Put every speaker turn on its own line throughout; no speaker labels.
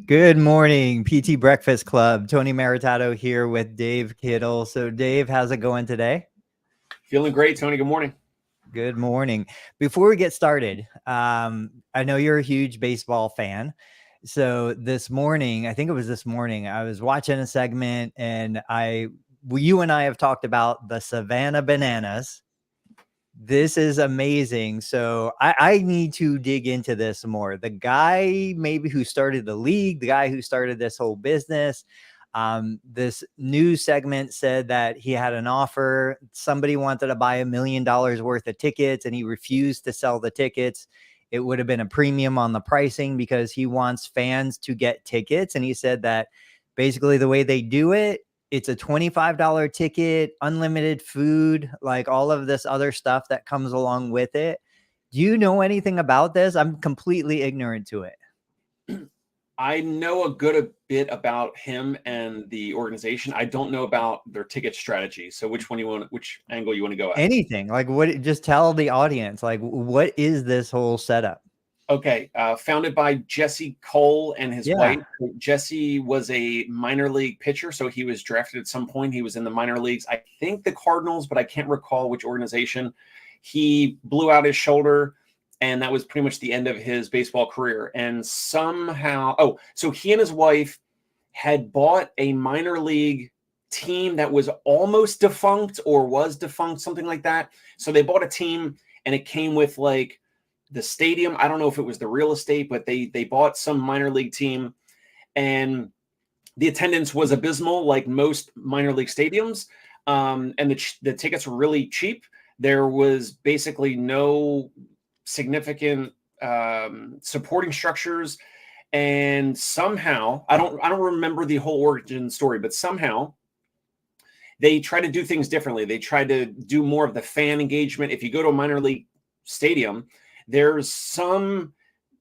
Good morning, PT Breakfast Club. Tony Maritato here with Dave Kittle. So, Dave, how's it going today?
Feeling great, Tony. Good morning.
Good morning. Before we get started, I know you're a huge baseball fan. So this morning, I think it was this morning, I was watching a segment and you and I have talked about the Savannah Bananas. This is amazing. So I need to dig into this more. The guy maybe who started the league, the guy who started this whole business, this news segment said that he had an offer. Somebody wanted to buy $1 million worth of tickets and he refused to sell the tickets. It would have been a premium on the pricing because he wants fans to get tickets. And he said that basically the way they do it, it's a $25 ticket, unlimited food, like all of this other stuff that comes along with it. Do you know anything about this? I'm completely ignorant to it.
I know a bit about him and the organization. I don't know about their ticket strategy. So which angle you want to go at?
Anything like what? Just tell the audience, like, what is this whole setup?
Okay. Founded by Jesse Cole and his
Yeah.
wife. Jesse was a minor league pitcher. So he was drafted at some point. He was in the minor leagues. I think the Cardinals, but I can't recall which organization. He blew out his shoulder. And that was pretty much the end of his baseball career. And somehow, so he and his wife had bought a minor league team that was almost defunct or was defunct, something like that. So they bought a team and it came with like the stadium. I don't know if it was the real estate, but they bought some minor league team and the attendance was abysmal, like most minor league stadiums. And the tickets were really cheap. There was basically no significant supporting structures, and somehow I don't remember the whole origin story, but somehow they try to do things differently. They try to do more of the fan engagement. If you go to a minor league stadium, there's some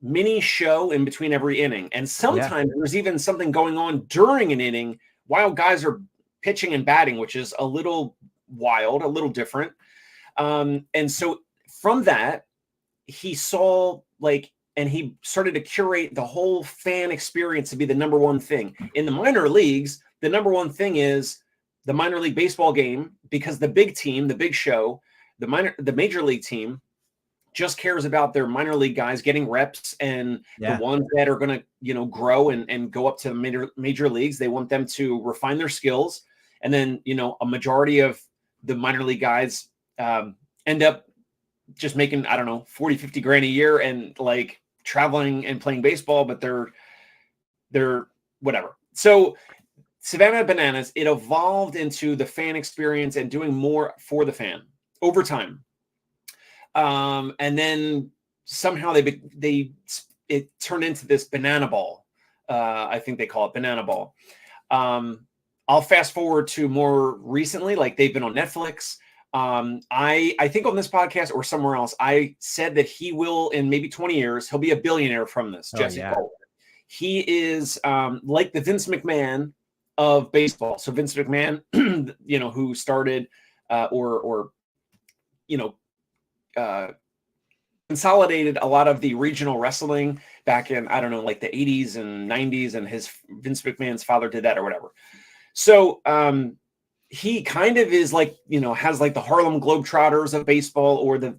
mini show in between every inning, and sometimes there's even something going on during an inning while guys are pitching and batting, which is a little wild, a little different. And so from that, he saw and he started to curate the whole fan experience to be the number one thing. In the minor leagues, the number one thing is the minor league baseball game, because the big team, the big show, the major league team just cares about their minor league guys getting reps and the ones that are going to, grow and go up to the major leagues. They want them to refine their skills. And then, a majority of the minor league guys end up just making, I don't know, 40, 50 grand a year and like traveling and playing baseball, but they're whatever. So Savannah Bananas, it evolved into the fan experience and doing more for the fan over time. And then somehow it turned into this banana ball. I think they call it banana ball. I'll fast forward to more recently, like they've been on Netflix. I think on this podcast or somewhere else, I said that he will, in maybe 20 years, he'll be a billionaire from this. Jesse Cole. He is like the Vince McMahon of baseball. So Vince McMahon, who started consolidated a lot of the regional wrestling back in, I don't know, like the 80s and 90s, and Vince McMahon's father did that or whatever. So he kind of is like, has like the Harlem Globetrotters of baseball, or the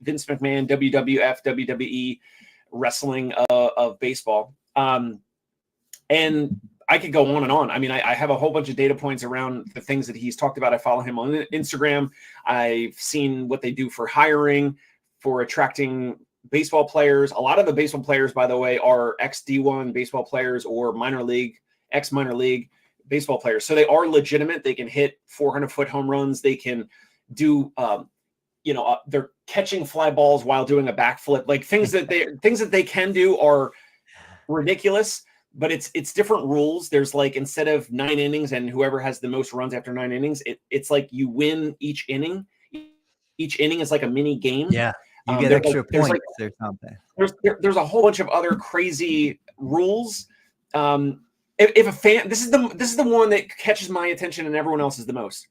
Vince McMahon, WWF, WWE wrestling of baseball. And I could go on and on. I mean, I have a whole bunch of data points around the things that he's talked about. I follow him on Instagram. I've seen what they do for hiring, for attracting baseball players. A lot of the baseball players, by the way, are ex-D1 baseball players or ex-minor league baseball players. So they are legitimate. They can hit 400-foot home runs. They can do, they're catching fly balls while doing a backflip. Like things that they can do are ridiculous, but it's different rules. There's like, instead of 9 innings and whoever has the most runs after 9 innings, it's like you win each inning. Each inning is like a mini game.
Yeah. You get extra points or something.
There's a whole bunch of other crazy rules. If a fan, this is the one that catches my attention and everyone else's the most.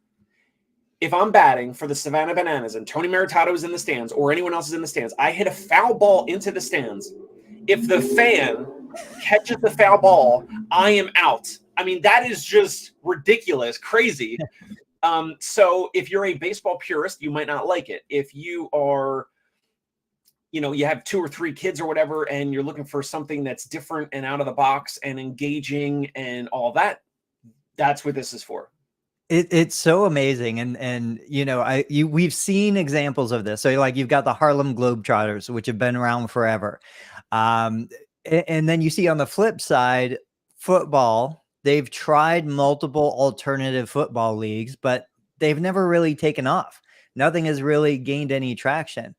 If I'm batting for the Savannah Bananas and Tony Maritato is in the stands or anyone else is in the stands, I hit a foul ball into the stands. If the fan catches the foul ball, I am out. I mean, that is just ridiculous, crazy. So if you're a baseball purist, you might not like it. If you are, you have 2 or 3 kids or whatever, and you're looking for something that's different and out of the box and engaging and all that, that's what this is for.
It's so amazing. And we've seen examples of this. So like you've got the Harlem Globetrotters, which have been around forever. And then you see on the flip side, football, they've tried multiple alternative football leagues, but they've never really taken off. Nothing has really gained any traction.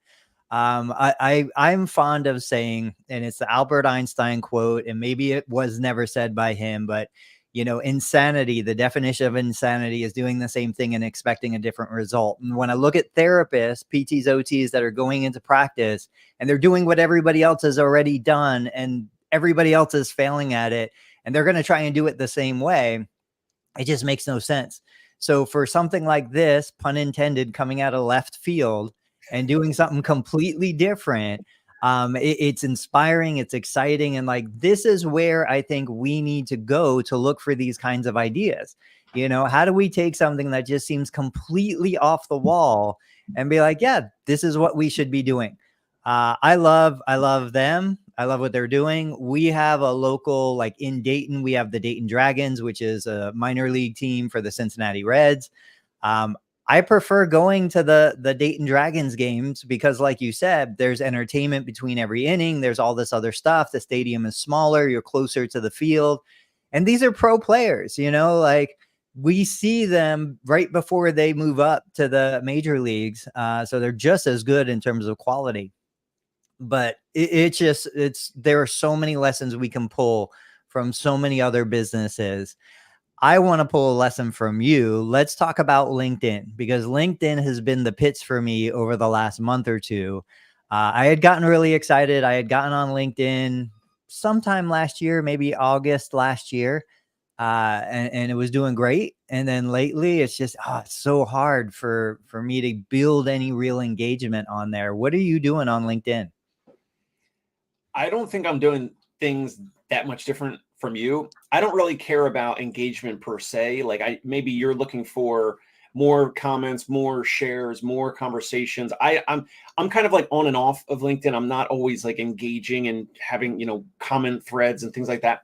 I'm fond of saying, and it's the Albert Einstein quote, and maybe it was never said by him, but insanity, the definition of insanity is doing the same thing and expecting a different result. And when I look at therapists, PTs, OTs that are going into practice and they're doing what everybody else has already done and everybody else is failing at it, and they're going to try and do it the same way, it just makes no sense. So for something like this, pun intended, coming out of left field and doing something completely different, it's inspiring, it's exciting. And like, this is where I think we need to go to look for these kinds of ideas. How do we take something that just seems completely off the wall and be like, yeah, this is what we should be doing. I love them. I love what they're doing. We have a local, like in Dayton, we have the Dayton Dragons, which is a minor league team for the Cincinnati Reds. I prefer going to the Dayton Dragons games because, like you said, there's entertainment between every inning. There's all this other stuff. The stadium is smaller. You're closer to the field. And these are pro players, like we see them right before they move up to the major leagues. So they're just as good in terms of quality. But there are so many lessons we can pull from so many other businesses. I want to pull a lesson from you. Let's talk about LinkedIn, because LinkedIn has been the pits for me over the last month or two. I had gotten really excited. I had gotten on LinkedIn sometime last year, maybe August last year, and it was doing great. And then lately, it's just it's so hard for me to build any real engagement on there. What are you doing on LinkedIn?
I don't think I'm doing things that much different from you. I don't really care about engagement per se. Like maybe you're looking for more comments, more shares, more conversations. I'm kind of like on and off of LinkedIn. I'm not always like engaging and having, comment threads and things like that.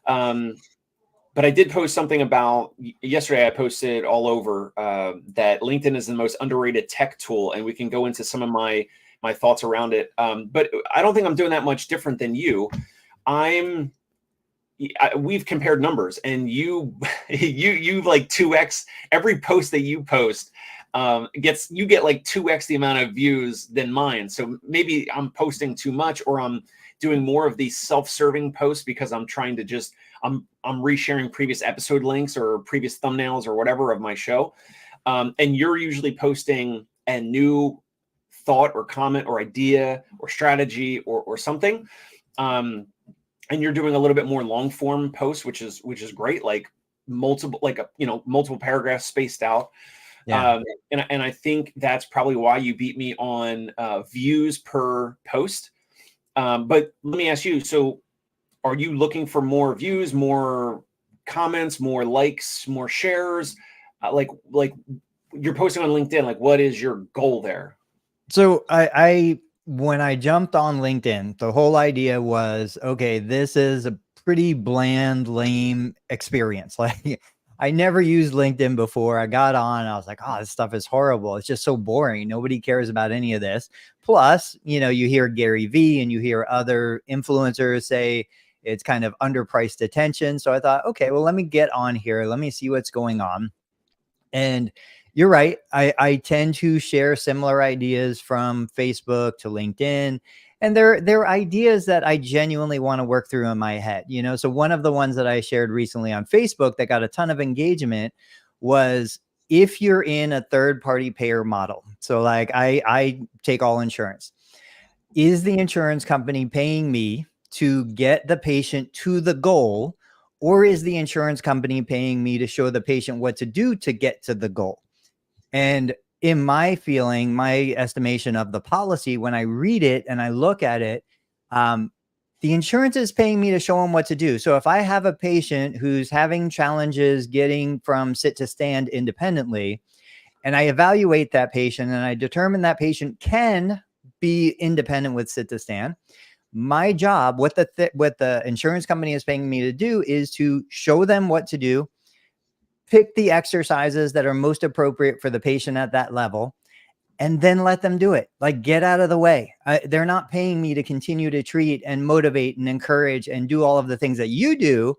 But I did post something about yesterday. I posted all over that LinkedIn is the most underrated tech tool, and we can go into some of my thoughts around it. But I don't think I'm doing that much different than you. We've compared numbers, and you like 2x every post that you post you get like 2x the amount of views than mine. So maybe I'm posting too much, or I'm doing more of these self-serving posts because I'm trying to I'm resharing previous episode links or previous thumbnails or whatever of my show. And you're usually posting a new thought or comment or idea or strategy or something. And you're doing a little bit more long form posts, which is great. Like multiple paragraphs spaced out.
Yeah.
And I think that's probably why you beat me on views per post. But let me ask you, so are you looking for more views, more comments, more likes, more shares? Like you're posting on LinkedIn, like what is your goal there?
So when I jumped on LinkedIn, the whole idea was, okay, this is a pretty bland, lame experience. Like I never used LinkedIn before. I got on, I was like, oh, this stuff is horrible. It's just so boring. Nobody cares about any of this. Plus, you hear Gary Vee and you hear other influencers say it's kind of underpriced attention. So I thought, okay, well, let me get on here. Let me see what's going on. And you're right. I tend to share similar ideas from Facebook to LinkedIn. And they're ideas that I genuinely want to work through in my head. So one of the ones that I shared recently on Facebook that got a ton of engagement was, if you're in a third-party payer model. So like I take all insurance. Is the insurance company paying me to get the patient to the goal, or is the insurance company paying me to show the patient what to do to get to the goal? And in my feeling, my estimation of the policy, when I read it and I look at it, The insurance is paying me to show them what to do. So if I have a patient who's having challenges getting from sit to stand independently, and I evaluate that patient and I determine that patient can be independent with sit to stand, my job, what the insurance company is paying me to do, is to show them what to do, pick the exercises that are most appropriate for the patient at that level, and then let them do it. Like, get out of the way. They're not paying me to continue to treat and motivate and encourage and do all of the things that you do,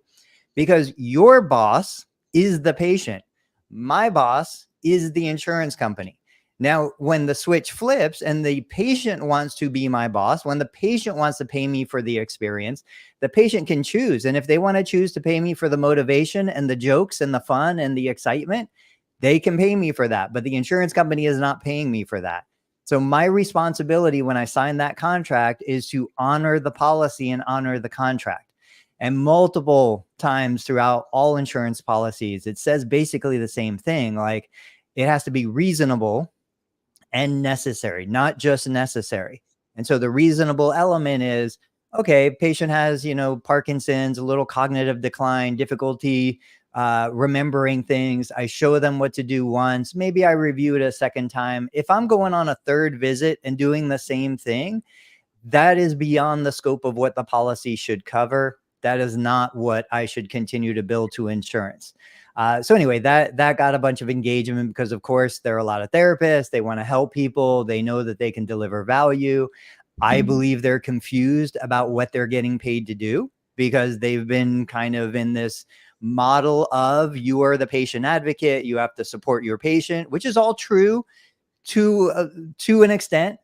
because your boss is the patient. My boss is the insurance company. Now, when the switch flips and the patient wants to be my boss, when the patient wants to pay me for the experience, the patient can choose. And if they want to choose to pay me for the motivation and the jokes and the fun and the excitement, they can pay me for that. But the insurance company is not paying me for that. So my responsibility when I sign that contract is to honor the policy and honor the contract. And multiple times throughout all insurance policies, it says basically the same thing. Like, it has to be reasonable and necessary, not just necessary. And so the reasonable element is, okay, patient has, Parkinson's, a little cognitive decline, difficulty remembering things. I show them what to do once. Maybe I review it a second time. If I'm going on a third visit and doing the same thing, that is beyond the scope of what the policy should cover. That is not what I should continue to bill to insurance. So anyway, that got a bunch of engagement because, of course, there are a lot of therapists. They want to help people. They know that they can deliver value. I believe they're confused about what they're getting paid to do, because they've been kind of in this model of, you are the patient advocate. You have to support your patient, which is all true to an extent.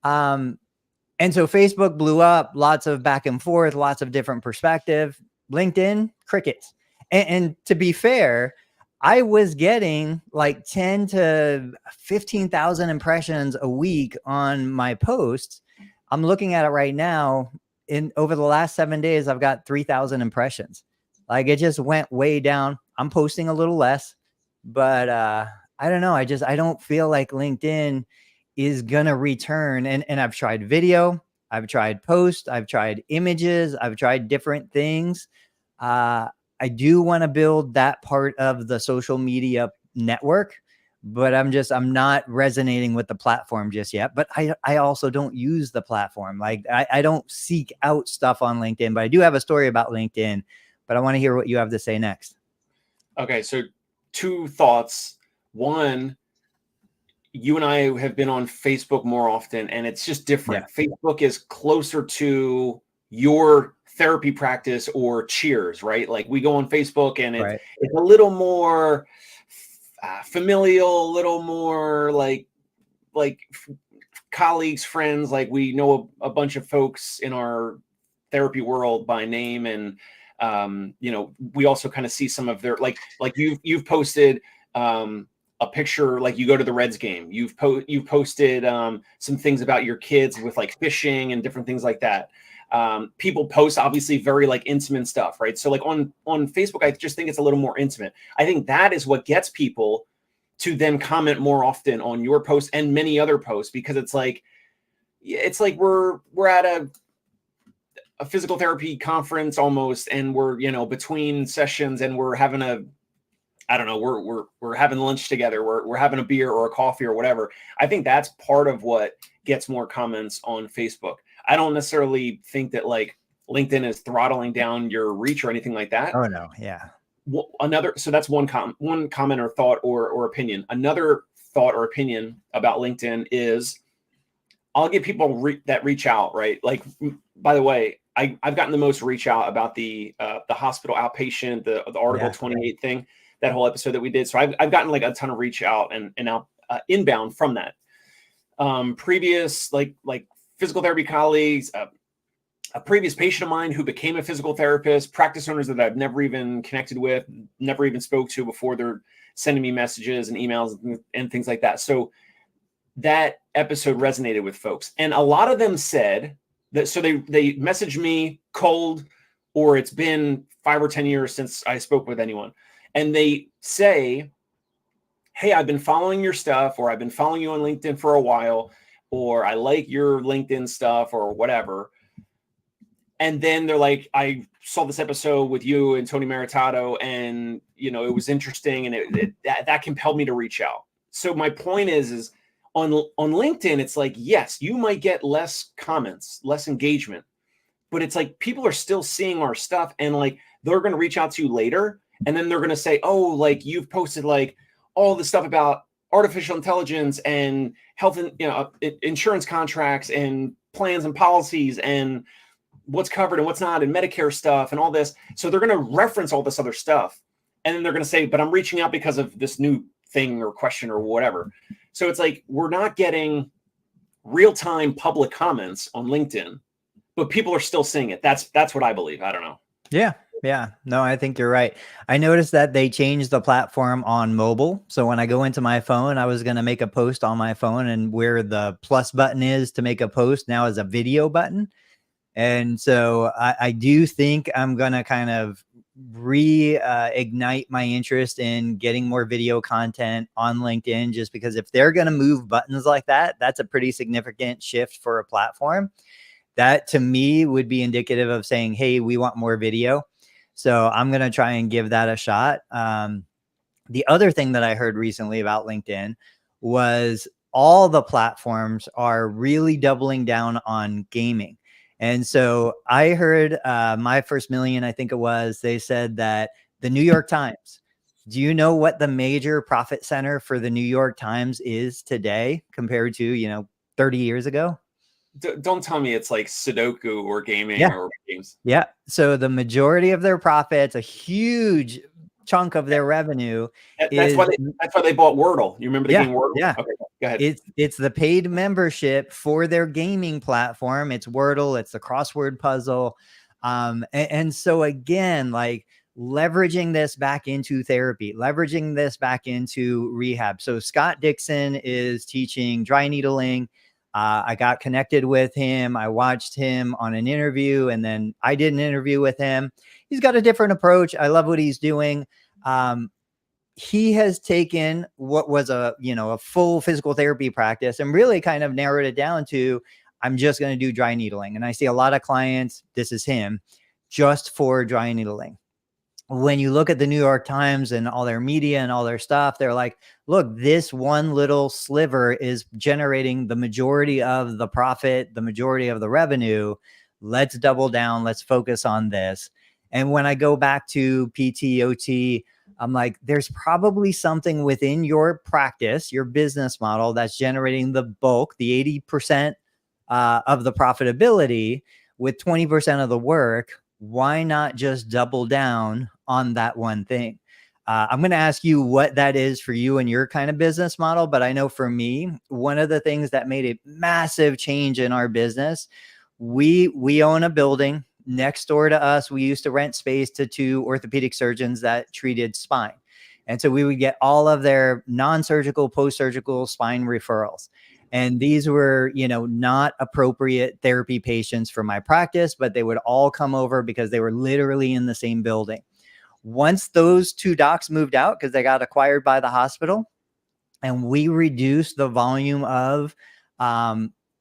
And so Facebook blew up, lots of back and forth, lots of different perspective. LinkedIn, crickets. And to be fair, I was getting like 10 to 15,000 impressions a week on my posts. I'm looking at it right now. Over the last 7 days, I've got 3,000 impressions. Like, it just went way down. I'm posting a little less, but I don't know. I don't feel like LinkedIn is gonna return. And I've tried video, I've tried post, I've tried images, I've tried different things. I do want to build that part of the social media network, but I'm not resonating with the platform just yet. But I also don't use the platform. Like, I don't seek out stuff on LinkedIn, but I do have a story about LinkedIn, but I want to hear what you have to say next.
Okay. So 2 thoughts. One, you and I have been on Facebook more often, and it's just different. Yeah. Facebook is closer to your therapy practice or Cheers, right? Like, we go on Facebook and it's a little more familial, a little more like colleagues, friends. Like, we know a bunch of folks in our therapy world by name, and we also kind of see some of their like you've posted a picture, like, you go to the Reds game. You've posted some things about your kids with like fishing and different things like that. People post obviously very like intimate stuff, right? So like on Facebook, I just think it's a little more intimate. I think that is what gets people to then comment more often on your post and many other posts, because it's like we're at a physical therapy conference almost, and we're between sessions, and we're having we're having lunch together. We're having a beer or a coffee or whatever. I think that's part of what gets more comments on Facebook. I don't necessarily think that like LinkedIn is throttling down your reach or anything like that.
Oh no. Yeah.
So that's one comment or thought or opinion. Another thought or opinion about LinkedIn is, I'll get people that reach out, right? Like, by the way, I've gotten the most reach out about the hospital outpatient, the Article 28 thing, that whole episode that we did. So I've gotten like a ton of reach out and now inbound from that. Previous like physical therapy colleagues, a previous patient of mine who became a physical therapist, practice owners that I've never even connected with, never even spoke to before. They're sending me messages and emails and things like that. So that episode resonated with folks. And a lot of them said that, so they messaged me cold, or it's been 5 or 10 years since I spoke with anyone. And they say, hey, I've been following your stuff, or I've been following you on LinkedIn for a while, or I like your LinkedIn stuff, or whatever. And then they're like, I saw this episode with you and Tony Maritato, and it was interesting, and that compelled me to reach out. So my point is on LinkedIn, it's like, yes, you might get less comments, less engagement, but it's like people are still seeing our stuff, and like they're going to reach out to you later, and then they're going to say, oh, like you've posted like all this stuff about artificial intelligence and health and insurance contracts and plans and policies and what's covered and what's not, and Medicare stuff and all this. So they're going to reference all this other stuff. And then they're going to say, but I'm reaching out because of this new thing or question or whatever. So it's like, we're not getting real-time public comments on LinkedIn, but people are still seeing it. That's what I believe. I don't know.
Yeah. Yeah. No, I think you're right. I noticed that they changed the platform on mobile. So when I go into my phone, I was going to make a post on my phone, and where the plus button is to make a post now is a video button. And so I do think I'm going to kind of reignite my interest in getting more video content on LinkedIn, just because if they're going to move buttons like that, that's a pretty significant shift for a platform. That to me would be indicative of saying, hey, we want more video. So I'm going to try and give that a shot. The other thing that I heard recently about LinkedIn was all the platforms are really doubling down on gaming. And so I heard My First Million, I think it was, they said that the New York Times, do you know what the major profit center for the New York Times is today compared to, 30 years ago?
Don't tell me it's like Sudoku or gaming
Yeah.
or games.
Yeah. So the majority of their profits, a huge chunk of their revenue
That's
is,
why they bought Wordle. You remember the game Wordle?
Yeah.
Okay, go ahead.
It's the paid membership for their gaming platform. It's Wordle. It's the crossword puzzle. And so again, like leveraging this back into therapy, leveraging this back into rehab. So Scott Dixon is teaching dry needling. I got connected with him. I watched him on an interview, and then I did an interview with him. He's got a different approach. I love what he's doing. He has taken what was a full physical therapy practice and really kind of narrowed it down to, I'm just going to do dry needling. And I see a lot of clients, this is him, just for dry needling. When you look at the New York Times and all their media and all their stuff, they're like, look, this one little sliver is generating the majority of the profit, the majority of the revenue. Let's double down. Let's focus on this. And when I go back to PTOT, I'm like, there's probably something within your practice, your business model, that's generating the bulk, the 80% of the profitability with 20% of the work. Why not just double down on that one thing? I'm going to ask you what that is for you and your kind of business model. But I know for me, one of the things that made a massive change in our business, we own a building next door to us. We used to rent space to 2 orthopedic surgeons that treated spine. And so we would get all of their non-surgical, post-surgical spine referrals. And these were, not appropriate therapy patients for my practice, but they would all come over because they were literally in the same building. Once those 2 docs moved out because they got acquired by the hospital, and we reduced the volume of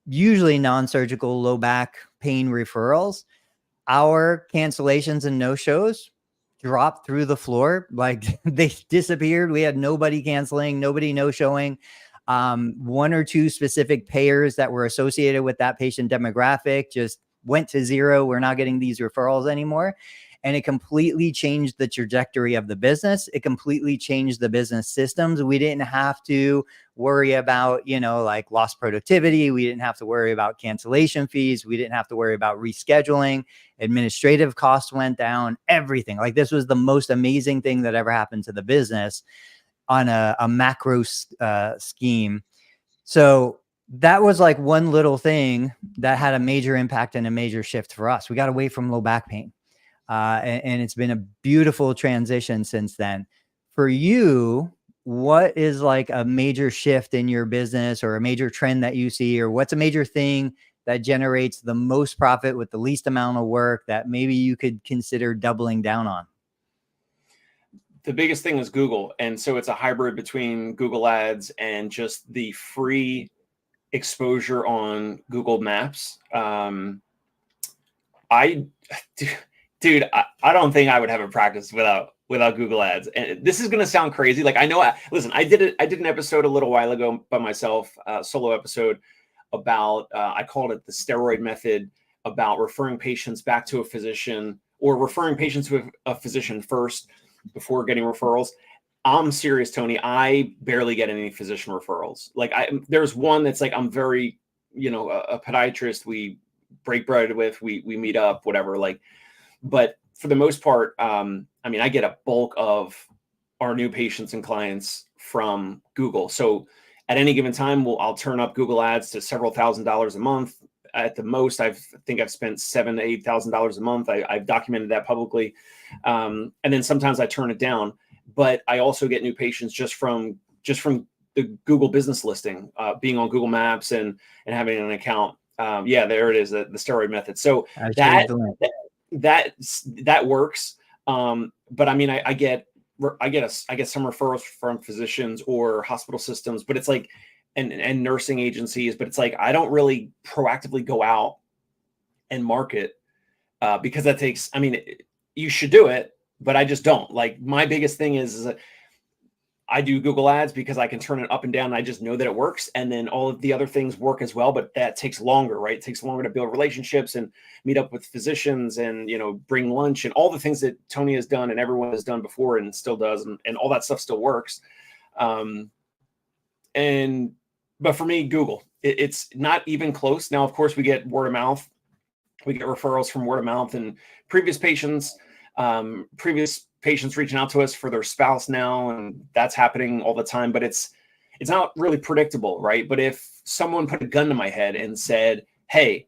usually non-surgical low back pain referrals, our cancellations and no-shows dropped through the floor. Like they disappeared. We had nobody canceling, nobody no-showing. 1 or 2 specific payers that were associated with that patient demographic just went to zero. We're not getting these referrals anymore. And it completely changed the trajectory of the business. It completely changed the business systems. We didn't have to worry about, like lost productivity. We didn't have to worry about cancellation fees. We didn't have to worry about rescheduling. Administrative costs went down, everything. Like this was the most amazing thing that ever happened to the business on a macro scheme. So that was like one little thing that had a major impact and a major shift for us. We got away from low back pain. And it's been a beautiful transition since then. For you, what is like a major shift in your business or a major trend that you see, or what's a major thing that generates the most profit with the least amount of work that maybe you could consider doubling down on?
The biggest thing is Google. And so it's a hybrid between Google Ads and just the free exposure on Google Maps. I, dude, I don't think I would have a practice without Google Ads. And this is going to sound crazy. Like, I know, listen, I did an episode a little while ago by myself, solo episode about, I called it the steroid method, about referring patients back to a physician, or referring patients to a physician first before getting referrals. I'm serious, Tony. I barely get any physician referrals. Like, there's one that's like, I'm very, a podiatrist we break bread with, we meet up, whatever. Like, but for the most part, I mean, I get a bulk of our new patients and clients from Google. So at any given time, I'll turn up Google Ads to several $1,000s a month. At the most, I think I've spent $7,000 to $8,000 a month. I've documented that publicly, and then sometimes I turn it down. But I also get new patients just from the Google business listing, being on Google Maps and having an account. Yeah, there it is, the steroid method. So that works. But I mean, I get some referrals from physicians or hospital systems, but it's like, and nursing agencies, but it's like, I don't really proactively go out and market, because that takes, I mean, you should do it, but I just don't. Like, my biggest thing is that I do Google Ads because I can turn it up and down. And I just know that it works. And then all of the other things work as well, but that takes longer, right? It takes longer to build relationships and meet up with physicians and, bring lunch and all the things that Tony has done and everyone has done before and still does. And all that stuff still works. But for me, Google, it's not even close. Now, of course, we get word of mouth. We get referrals from word of mouth and previous patients reaching out to us for their spouse now, and that's happening all the time. But it's not really predictable, right? But if someone put a gun to my head and said, "Hey,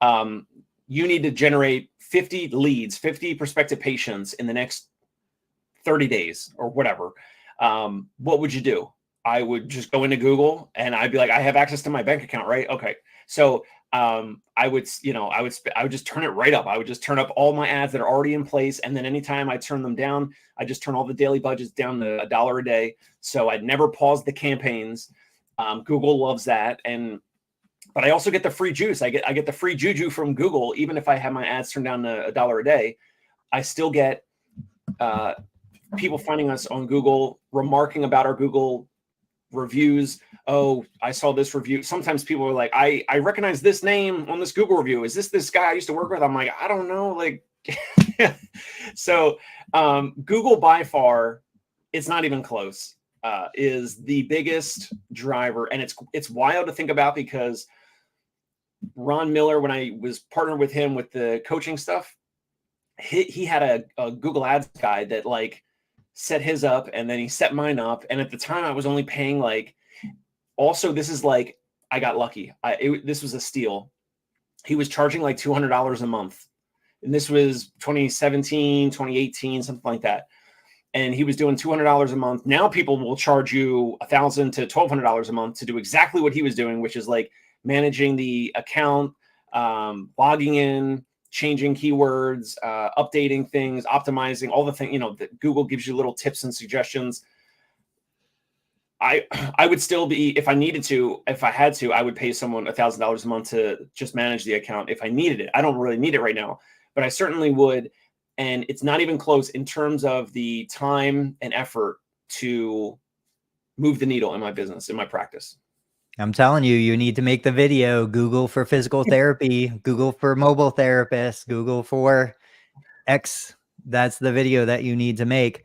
you need to generate 50 leads, 50 prospective patients in the next 30 days or whatever," what would you do? I would just go into Google and I'd be like, I have access to my bank account, right? Okay. So I would just turn it right up. I would just turn up all my ads that are already in place. And then anytime I turn them down, I just turn all the daily budgets down to $1 a day. So I'd never pause the campaigns. Google loves that. But I also get the free juice. I get the free juju from Google. Even if I have my ads turned down to $1 a day, I still get people finding us on Google, remarking about our Google reviews. Oh, I saw this review. Sometimes people are like, I recognize this name on this Google review. Is this guy I used to work with? I'm like, I don't know. Like, so Google by far, it's not even close, is the biggest driver. And it's wild to think about, because Ron Miller, when I was partnered with him with the coaching stuff, he had a Google Ads guy that like set his up, and then he set mine up. And at the time I was only paying also, this is like, I got lucky. This was a steal. He was charging like $200 a month. And this was 2017, 2018, something like that. And he was doing $200 a month. Now people will charge you $1,000 to $1,200 a month to do exactly what he was doing, which is like managing the account, logging in, changing keywords, updating things, optimizing all the things, that Google gives you little tips and suggestions. I would still be, if I needed to, if I had to, I would pay someone $1,000 a month to just manage the account if I needed it. I don't really need it right now, but I certainly would. And it's not even close in terms of the time and effort to move the needle in my business, in my practice.
I'm telling you, you need to make the video. Google for physical therapy, Google for mobile therapists, Google for X. That's the video that you need to make.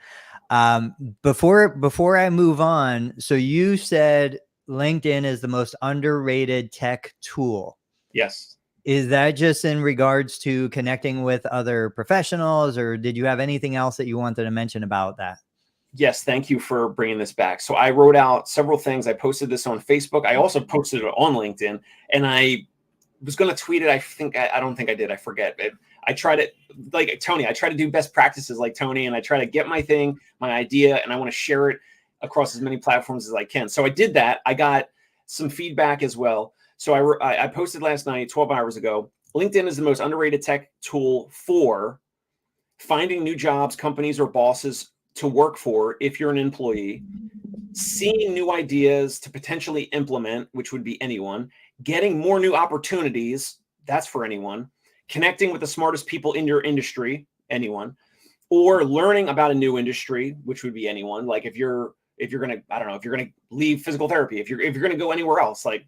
Before I move on, so you said LinkedIn is the most underrated tech tool.
Yes.
Is that just in regards to connecting with other professionals, or did you have anything else that you wanted to mention about that?
Yes, thank you for bringing this back. So I wrote out several things. I posted this on Facebook. I also posted it on LinkedIn, and I was going to tweet it. I don't think I did. I forget. I try to, like Tony, I try to do best practices like Tony, and I try to get my thing, my idea, and I want to share it across as many platforms as I can. So I did that. I got some feedback as well. So I posted last night, 12 hours ago. LinkedIn is the most underrated tech tool for finding new jobs, companies, or bosses to work for if you're an employee, seeing new ideas to potentially implement, which would be anyone, getting more new opportunities, that's for anyone, connecting with the smartest people in your industry, anyone, or learning about a new industry, which would be anyone. Like if you're gonna, I don't know, if you're gonna leave physical therapy, if you're gonna go anywhere else, like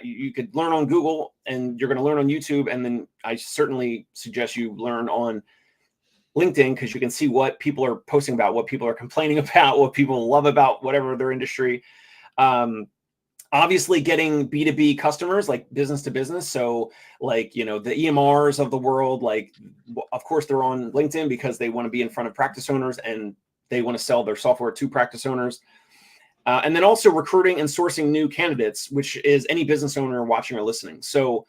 you could learn on Google, and you're gonna learn on YouTube, and then I certainly suggest you learn on LinkedIn, because you can see what people are posting about, what people are complaining about, what people love about whatever their industry. Obviously getting B2B customers, like business to business. So like, the EMRs of the world, like, of course they're on LinkedIn because they want to be in front of practice owners and they want to sell their software to practice owners. And then also recruiting and sourcing new candidates, which is any business owner watching or listening. So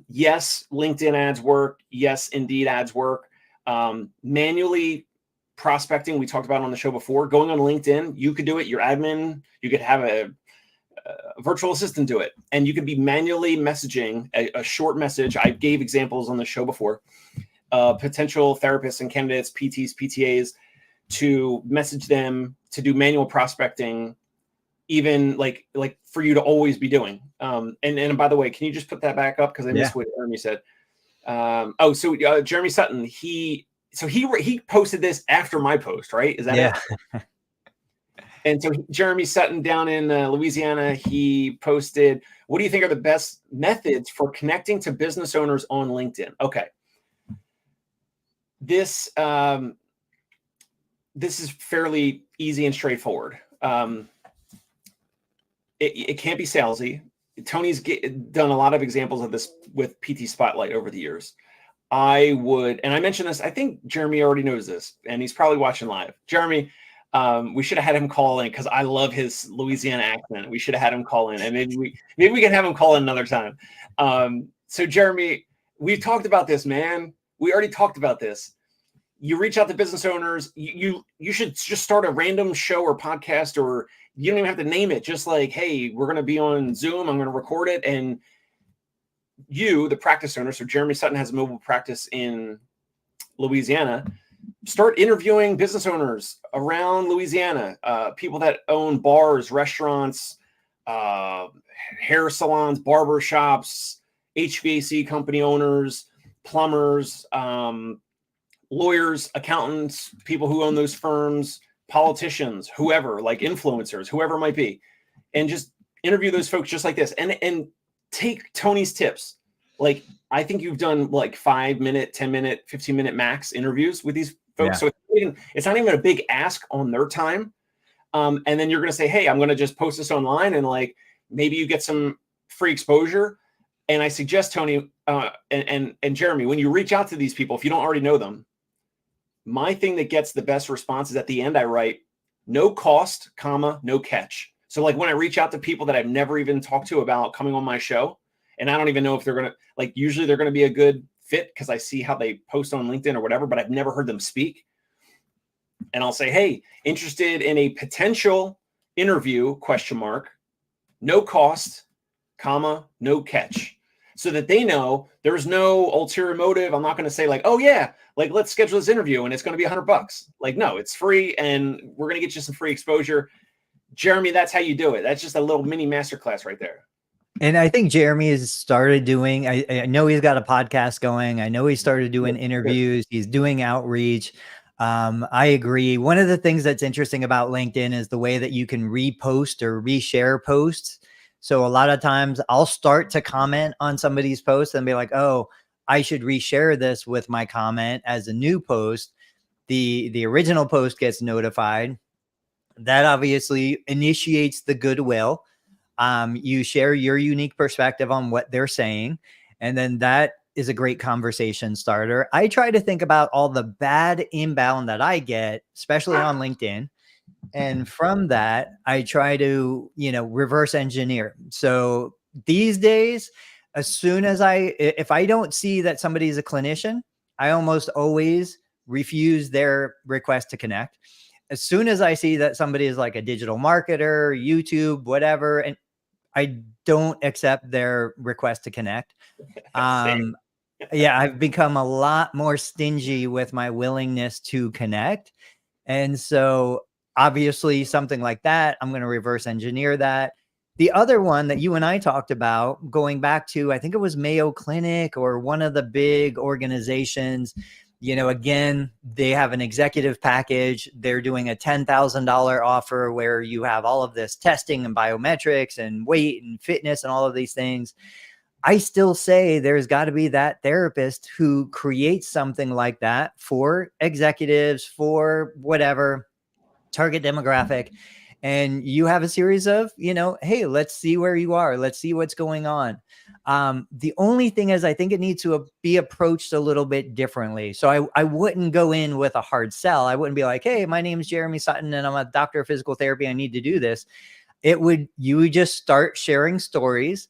yes, LinkedIn ads work. Yes, Indeed ads work. Manually prospecting, we talked about on the show before. Going on LinkedIn, you could do it. Your admin, you could have a virtual assistant do it, and you could be manually messaging a short message. I gave examples on the show before. Potential therapists and candidates, PTs, PTAs, to message them to do manual prospecting, even like for you to always be doing. And by the way, can you just put that back up, because I missed what Jeremy said. Jeremy Sutton, he posted this after my post, right? Is that it? And so Jeremy Sutton down in Louisiana, he posted, what do you think are the best methods for connecting to business owners on LinkedIn? Okay. This is fairly easy and straightforward. It can't be salesy. Tony's done a lot of examples of this with PT Spotlight over the years. I would, and I mentioned this, I think Jeremy already knows this, and he's probably watching live. Jeremy, we should have had him call in, because I love his Louisiana accent. We should have had him call in, and maybe we can have him call in another time. So Jeremy, we've talked about this, man. We already talked about this. You reach out to business owners. You should just start a random show or podcast, or you don't even have to name it. Just like, hey, we're going to be on Zoom. I'm going to record it. And you, the practice owner, so Jeremy Sutton has a mobile practice in Louisiana, start interviewing business owners around Louisiana, people that own bars, restaurants, hair salons, barber shops, HVAC company owners, plumbers, lawyers, accountants, people who own those firms, politicians, whoever, like influencers, whoever it might be, and just interview those folks just like this, and take Tony's tips. Like, I think you've done like 5-minute, 10-minute, 15-minute max interviews with these folks. So it's not even a big ask on their time. And then you're going to say, hey, I'm going to just post this online, and like, maybe you get some free exposure. And I suggest, Tony, and Jeremy, when you reach out to these people, if you don't already know them, my thing that gets the best response is at the end, I write, no cost, comma, no catch. So like when I reach out to people that I've never even talked to about coming on my show, and I don't even know if they're going to, like, usually they're going to be a good fit because I see how they post on LinkedIn or whatever, but I've never heard them speak. And I'll say, hey, interested in a potential interview, ? No cost, comma, no catch. So that they know there's no ulterior motive. I'm not going to say like, oh yeah, like let's schedule this interview and it's going to be $100. Like, no, it's free, and we're going to get you some free exposure. Jeremy, that's how you do it. That's just a little mini masterclass right there.
And I think Jeremy has started doing, I know he's got a podcast going. I know he started doing interviews. He's doing outreach. I agree. One of the things that's interesting about LinkedIn is the way that you can repost or reshare posts. So a lot of times I'll start to comment on somebody's post and be like, oh, I should reshare this with my comment as a new post. The original post gets notified. That obviously initiates the goodwill. You share your unique perspective on what they're saying, and then that is a great conversation starter. I try to think about all the bad inbound that I get, especially on LinkedIn. And from that, I try to, reverse engineer. So these days, as soon as if I don't see that somebody is a clinician, I almost always refuse their request to connect. As soon as I see that somebody is like a digital marketer, YouTube, whatever, and I don't accept their request to connect. Yeah, I've become a lot more stingy with my willingness to connect. And so obviously something like that, I'm going to reverse engineer that. The other one that you and I talked about, going back to, I think it was Mayo Clinic or one of the big organizations, again, they have an executive package. They're doing a $10,000 offer where you have all of this testing and biometrics and weight and fitness and all of these things. I still say there's got to be that therapist who creates something like that for executives, for whatever target demographic. And you have a series of, hey, let's see where you are. Let's see what's going on. The only thing is, I think it needs to be approached a little bit differently. So I wouldn't go in with a hard sell. I wouldn't be like, hey, my name is Jeremy Sutton and I'm a doctor of physical therapy. I need to do this. You would just start sharing stories.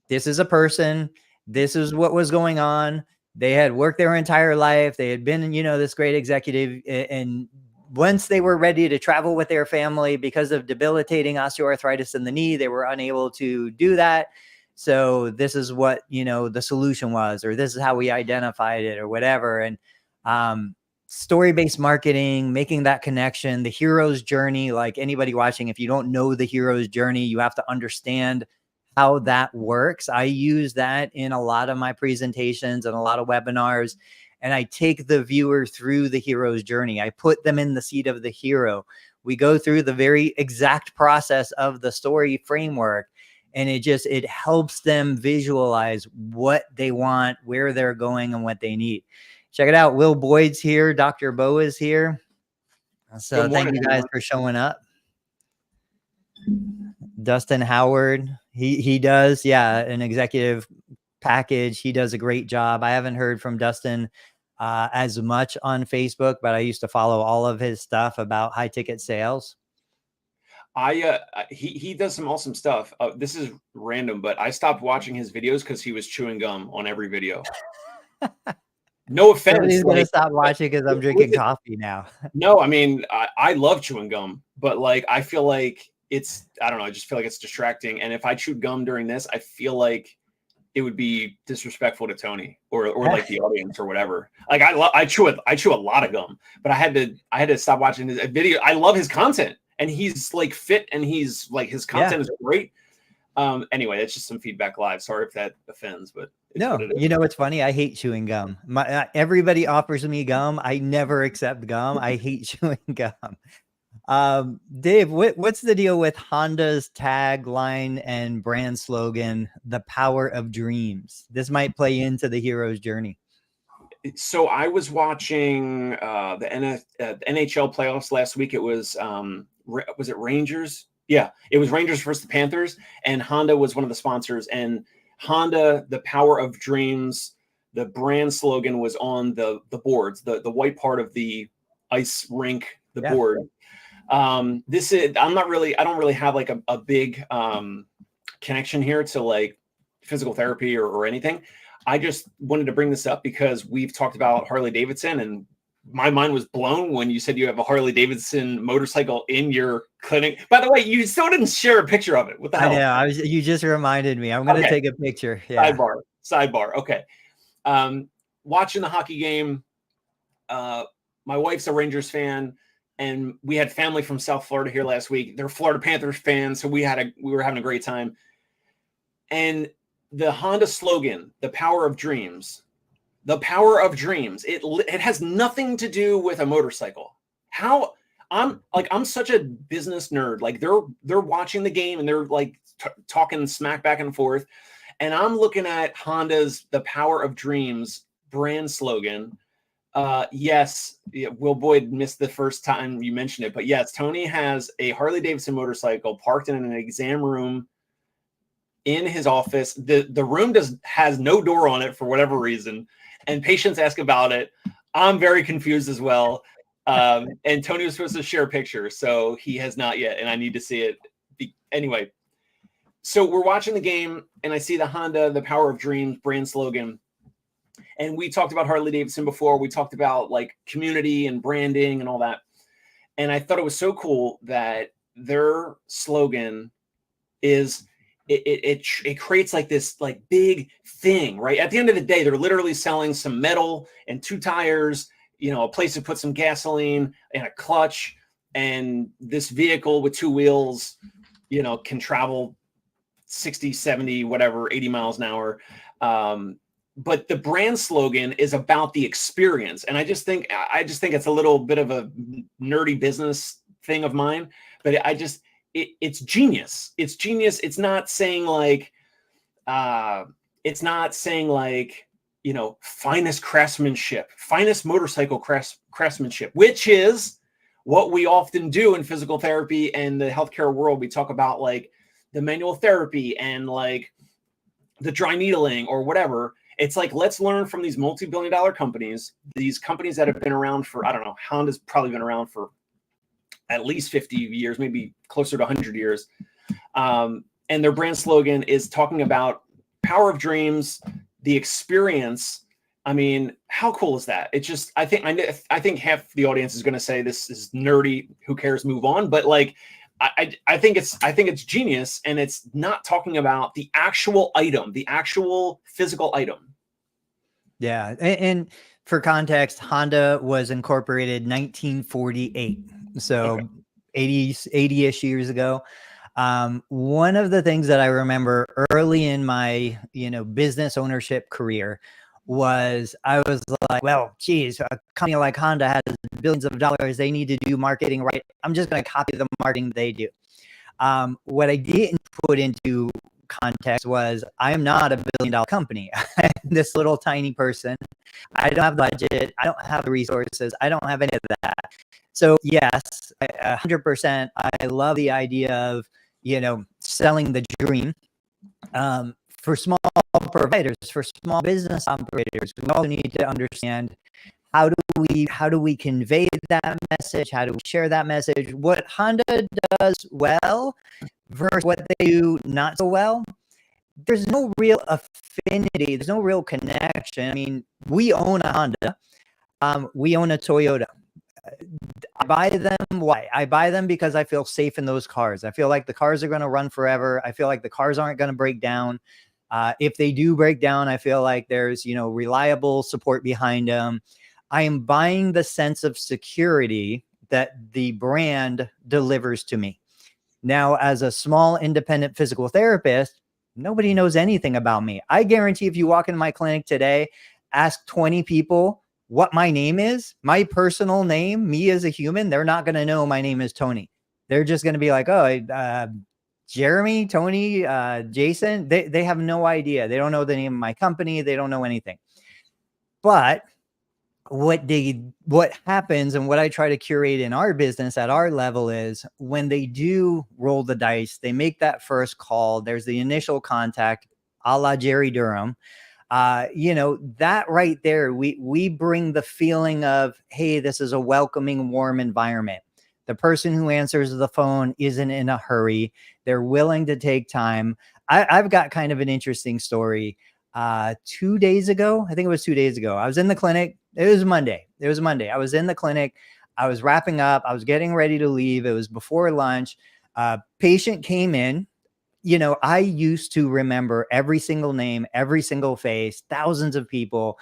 This is a person. This is what was going on. They had worked their entire life. They had been, this great executive, and once they were ready to travel with their family because of debilitating osteoarthritis in the knee, they were unable to do that. So this is what, the solution was, or this is how we identified it or whatever. And story-based marketing, making that connection, the hero's journey, like anybody watching, if you don't know the hero's journey, you have to understand how that works. I use that in a lot of my presentations and a lot of webinars. And I take the viewer through the hero's journey. I put them in the seat of the hero. We go through the very exact process of the story framework. And it helps them visualize what they want, where they're going, and what they need. Check it out. Will Boyd's here. Dr. Bo is here. So thank you guys for showing up. Dustin Howard, he does, an executive package. He does a great job. I haven't heard from Dustin as much on Facebook, but I used to follow all of his stuff about high ticket sales.
He does some awesome stuff. This is random, but I stopped watching his videos because he was chewing gum on every video. No offense.
He's gonna stop watching because I'm drinking coffee now.
No, I mean, I love chewing gum, but like I feel like I don't know, I just feel like it's distracting. And if I chewed gum during this, I feel like it would be disrespectful to Tony or like the audience or whatever. Like I chew a lot of gum, but I had to stop watching his video. I love his content, and he's like fit, and he's like, his content is great. Anyway, it's just some feedback live. Sorry if that offends, but
no, it's funny. I hate chewing gum. Everybody offers me gum. I never accept gum. I hate chewing gum. Dave, what's the deal with Honda's tagline and brand slogan, "The Power of Dreams"? This might play into the hero's journey.
So I was watching the NHL playoffs last week. It was it Rangers? Yeah, it was Rangers versus the Panthers, and Honda was one of the sponsors. And Honda, the Power of Dreams, the brand slogan was on the boards, the white part of the ice rink, the board. I don't really have like a big connection here to like physical therapy or anything. I just wanted to bring this up because we've talked about Harley Davidson, and my mind was blown when you said you have a Harley Davidson motorcycle in your clinic. By the way, you still didn't share a picture of it. What the hell?
I know. You just reminded me. I'm going to take a picture. Yeah.
Sidebar. Okay. Watching the hockey game. My wife's a Rangers fan, and we had family from South Florida here last week. They're Florida Panthers fans, so we were having a great time. And the Honda slogan, "The Power of Dreams," it has nothing to do with a motorcycle. I'm such a business nerd. Like they're watching the game and they're like talking smack back and forth, and I'm looking at Honda's "The Power of Dreams" brand slogan. Yes, Will Boyd missed the first time you mentioned it, but yes, Tony has a Harley Davidson motorcycle parked in an exam room in his office. The room has no door on it for whatever reason, and patients ask about it. I'm very confused as well. And Tony was supposed to share a picture, so he has not yet, and I need to see it. Anyway, so we're watching the game, and I see the Honda, "The Power of Dreams" brand slogan. And we talked about Harley Davidson before. We talked about like community and branding and all that. And I thought it was so cool that their slogan is it creates like this like big thing, right? At the end of the day, they're literally selling some metal and 2 tires, a place to put some gasoline and a clutch, and this vehicle with 2 wheels, can travel 60, 70, whatever, 80 miles an hour. But the brand slogan is about the experience. And I just think it's a little bit of a nerdy business thing of mine, but it's genius. It's genius. It's not saying like, finest craftsmanship, finest motorcycle craftsmanship, which is what we often do in physical therapy and the healthcare world. We talk about like the manual therapy and like the dry needling or whatever. It's like, let's learn from these multi-billion-dollar companies, these companies that have been around for, I don't know, Honda's probably been around for at least 50 years, maybe closer to 100 years. And their brand slogan is talking about power of dreams, the experience. I mean, how cool is that? It's just, I think half the audience is going to say this is nerdy. Who cares? Move on. But like, I think it's genius, and it's not talking about the actual item, the actual physical item.
Yeah. And for context, Honda was incorporated 1948. So okay. 80-ish years ago. One of the things that I remember early in my, business ownership career was I was like, well, geez, a company like Honda has billions of dollars. They need to do marketing right. I'm just going to copy the marketing they do. What I didn't put into context was I am not $1 billion company. This little tiny person. I don't have budget. I don't have the resources. I don't have any of that. So yes, 100%. I love the idea of, selling the dream. For small providers, for small business operators, we also need to understand how do we convey that message? How do we share that message? What Honda does well versus what they do not so well. There's no real affinity. There's no real connection. I mean, we own a Honda. We own a Toyota. I buy them. Why? I buy them because I feel safe in those cars. I feel like the cars are going to run forever. I feel like the cars aren't going to break down. If they do break down, I feel like there's, reliable support behind them. I am buying the sense of security that the brand delivers to me. Now, as a small independent physical therapist, nobody knows anything about me. I guarantee if you walk into my clinic today, ask 20 people what my name is, my personal name, me as a human, they're not going to know my name is Tony. They're just going to be like, oh, Jeremy, Tony, Jason. They have no idea. They don't know the name of my company. They don't know anything. But what happens and what I try to curate in our business at our level is when they do roll the dice, they make that first call. There's the initial contact, a la Jerry Durham. That right there, we bring the feeling of, hey, this is a welcoming, warm environment. The person who answers the phone isn't in a hurry. They're willing to take time. I've got kind of an interesting story. 2 days ago, I think it was 2 days ago, I was in the clinic. It was Monday. I was in the clinic. I was wrapping up. I was getting ready to leave. It was before lunch. Patient came in. I used to remember every single name, every single face, thousands of people.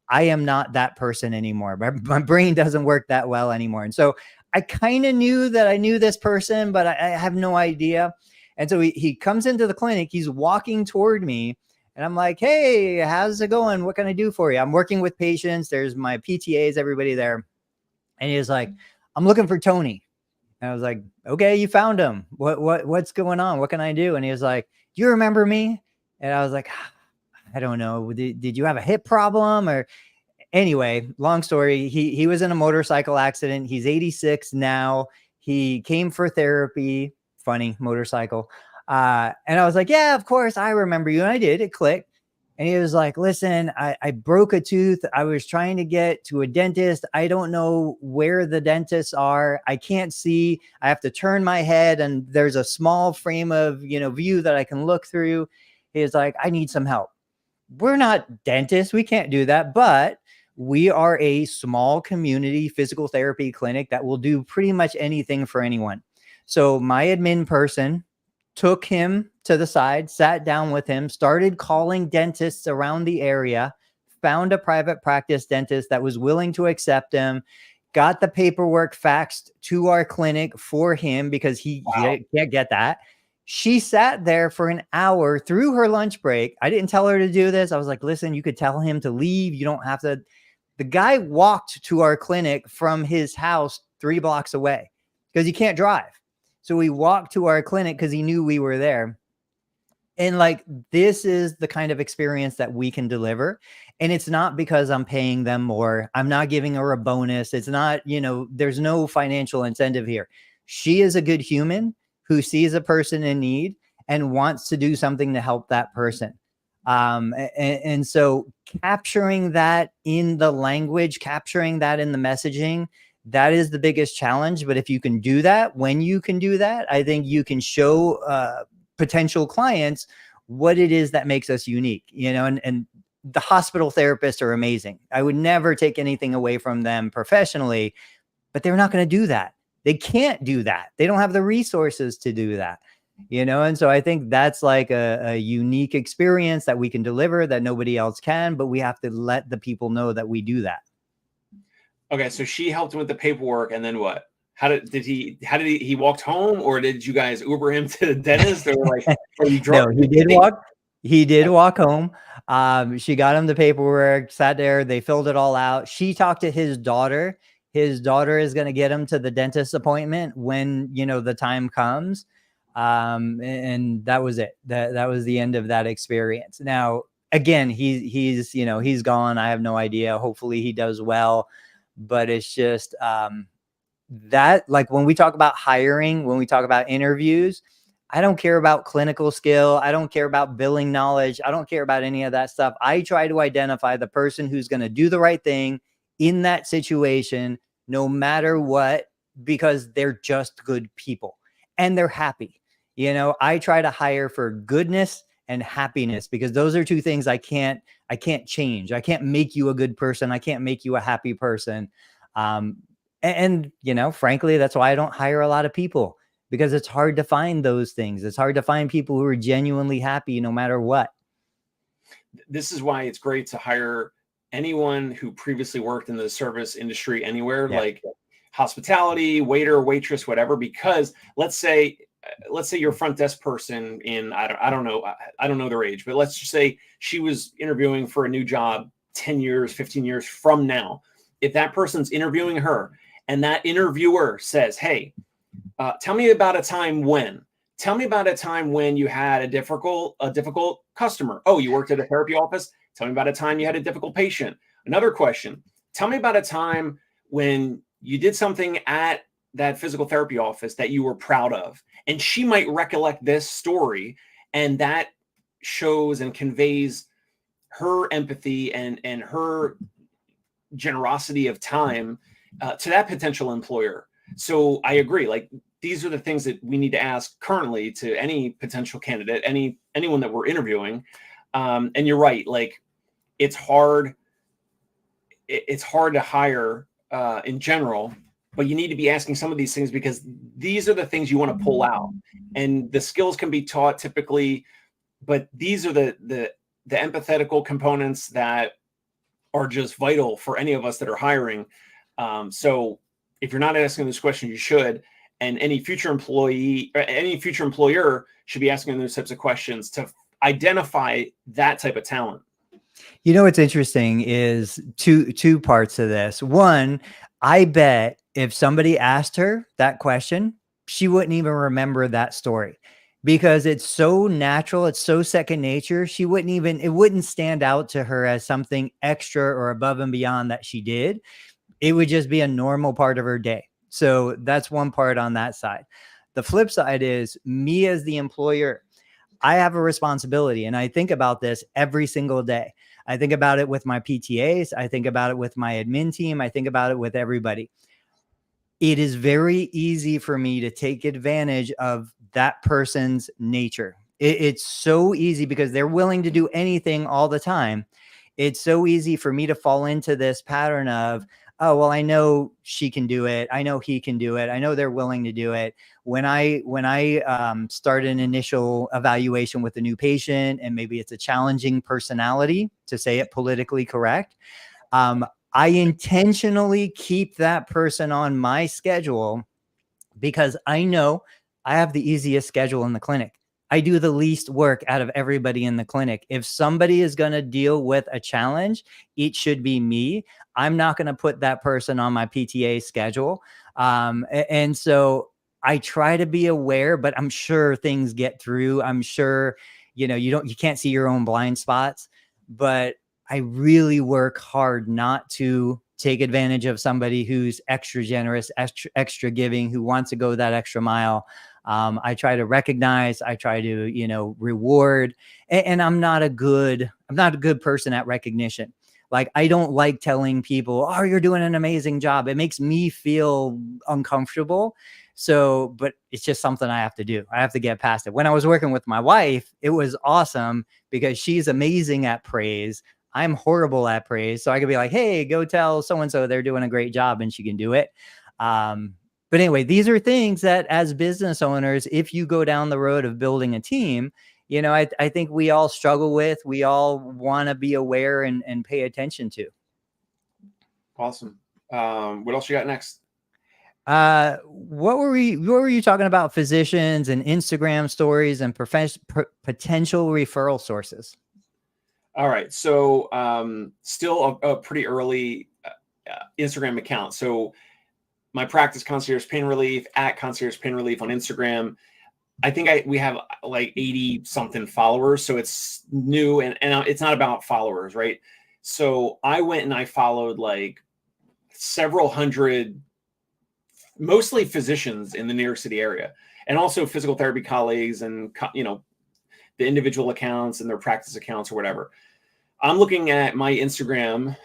I am not that person anymore. My brain doesn't work that well anymore. And so I kind of knew that I knew this person, but I have no idea. And so he comes into the clinic. He's walking toward me. And I'm like, hey, how's it going? What can I do for you? I'm working with patients. There's my PTAs, everybody there. And he was like, I'm looking for Tony. And I was like, okay, you found him. What's going on? What can I do? And he was like, do you remember me? And I was like, I don't know. Did you have a hip problem? Or anyway, long story. He was in a motorcycle accident. He's 86 now. He came for therapy. Funny motorcycle. And I was like, yeah, of course, I remember you. And I did. It clicked. And he was like, listen, I broke a tooth. I was trying to get to a dentist. I don't know where the dentists are. I can't see. I have to turn my head and there's a small frame of, view that I can look through. He was like, I need some help. We're not dentists. We can't do that. But we are a small community physical therapy clinic that will do pretty much anything for anyone. So my admin person took him to the side, sat down with him, started calling dentists around the area, found a private practice dentist that was willing to accept him, got the paperwork faxed to our clinic for him because he can't get that, She sat there for an hour through her lunch break. I didn't tell her to do this. I was like, listen, you could tell him to leave. You don't have to. The guy walked to our clinic from his house 3 blocks away because he can't drive. So he walked to our clinic because he knew we were there. And like, this is the kind of experience that we can deliver. And it's not because I'm paying them more. I'm not giving her a bonus. It's not, there's no financial incentive here. She is a good human who sees a person in need and wants to do something to help that person. And so capturing that in the language, capturing that in the messaging, that is the biggest challenge. But if you can do that, when you can do that, I think you can show potential clients what it is that makes us unique, and the hospital therapists are amazing. I would never take anything away from them professionally, but they're not going to do that. They can't do that. They don't have the resources to do that, and so I think that's like a unique experience that we can deliver that nobody else can, but we have to let the people know that we do that.
Okay, so she helped him with the paperwork, and then what? He walked home, or did you guys Uber him to the dentist, or like, or you drove?
No, he did walk home. She got him the paperwork, sat there, they filled it all out. She talked to his daughter. His daughter is going to get him to the dentist appointment when, the time comes. And that was it. That was the end of that experience. Now, again, he's gone. I have no idea. Hopefully he does well, but it's just, that, like, when we talk about hiring, when we talk about interviews, I don't care about clinical skill. I don't care about billing knowledge. I don't care about any of that stuff. I try to identify the person who's going to do the right thing in that situation, no matter what, because they're just good people and they're happy. I try to hire for goodness and happiness, because those are two things I can't change. I can't make you a good person. I can't make you a happy person. And frankly, that's why I don't hire a lot of people, because it's hard to find those things. It's hard to find people who are genuinely happy no matter what.
This is why it's great to hire anyone who previously worked in the service industry anywhere, like hospitality, waiter, waitress, whatever, because let's say you're a front desk person in, I don't know their age, but let's just say she was interviewing for a new job 10 years, 15 years from now. If that person's interviewing her and that interviewer says, hey, tell me about a time when you had a difficult customer. Oh, you worked at a therapy office. Tell me about a time you had a difficult patient. Another question. Tell me about a time when you did something at that physical therapy office that you were proud of. And she might recollect this story, and that shows and conveys her empathy and her generosity of time to that potential employer. So I agree. Like, these are the things that we need to ask currently to any potential candidate, anyone that we're interviewing. And you're right. Like, it's hard to hire in general, but you need to be asking some of these things, because these are the things you want to pull out, and the skills can be taught typically, but these are the empathetical components that are just vital for any of us that are hiring. So if you're not asking this question, you should. And any future employee or any future employer should be asking those types of questions to identify that type of talent.
What's interesting is two parts of this. One, I bet if somebody asked her that question, she wouldn't even remember that story, because it's so natural. It's so second nature. It wouldn't stand out to her as something extra or above and beyond that she did. It would just be a normal part of her day. So that's one part on that side. The flip side is me as the employer. I have a responsibility, and I think about this every single day. I think about it with my PTAs. I think about it with my admin team. I think about it with everybody. It is very easy for me to take advantage of that person's nature. It's so easy because they're willing to do anything all the time. It's so easy for me to fall into this pattern of, oh, well, I know she can do it. I know he can do it. I know they're willing to do it. When I start an initial evaluation with a new patient, and maybe it's a challenging personality, to say it politically correct, I intentionally keep that person on my schedule, because I know I have the easiest schedule in the clinic. I do the least work out of everybody in the clinic. If somebody is going to deal with a challenge, it should be me. I'm not going to put that person on my PTA schedule. And so I try to be aware, but I'm sure things get through. I'm sure, you can't see your own blind spots, but I really work hard not to take advantage of somebody who's extra generous, extra giving, who wants to go that extra mile. I try to recognize, I try to, reward, and I'm not a good person at recognition. Like, I don't like telling people, oh, you're doing an amazing job. It makes me feel uncomfortable. So, but it's just something I have to do. I have to get past it. When I was working with my wife, it was awesome because she's amazing at praise. I'm horrible at praise. So I could be like, hey, go tell so-and-so they're doing a great job, and she can do it. But anyway, these are things that as business owners, if you go down the road of building a team, I think we all struggle with, we all want to be aware and pay attention to.
Awesome. What else you got next?
What were you talking about? Physicians and Instagram stories and potential referral sources.
All right. So still a pretty early Instagram account. So my practice, Concierge Pain Relief, at Concierge Pain Relief on Instagram. I think we have like 80 something followers. So it's new and it's not about followers, right? So I went and I followed like several hundred, mostly physicians in the New York City area, and also physical therapy colleagues and, the individual accounts and their practice accounts or whatever. I'm looking at my Instagram,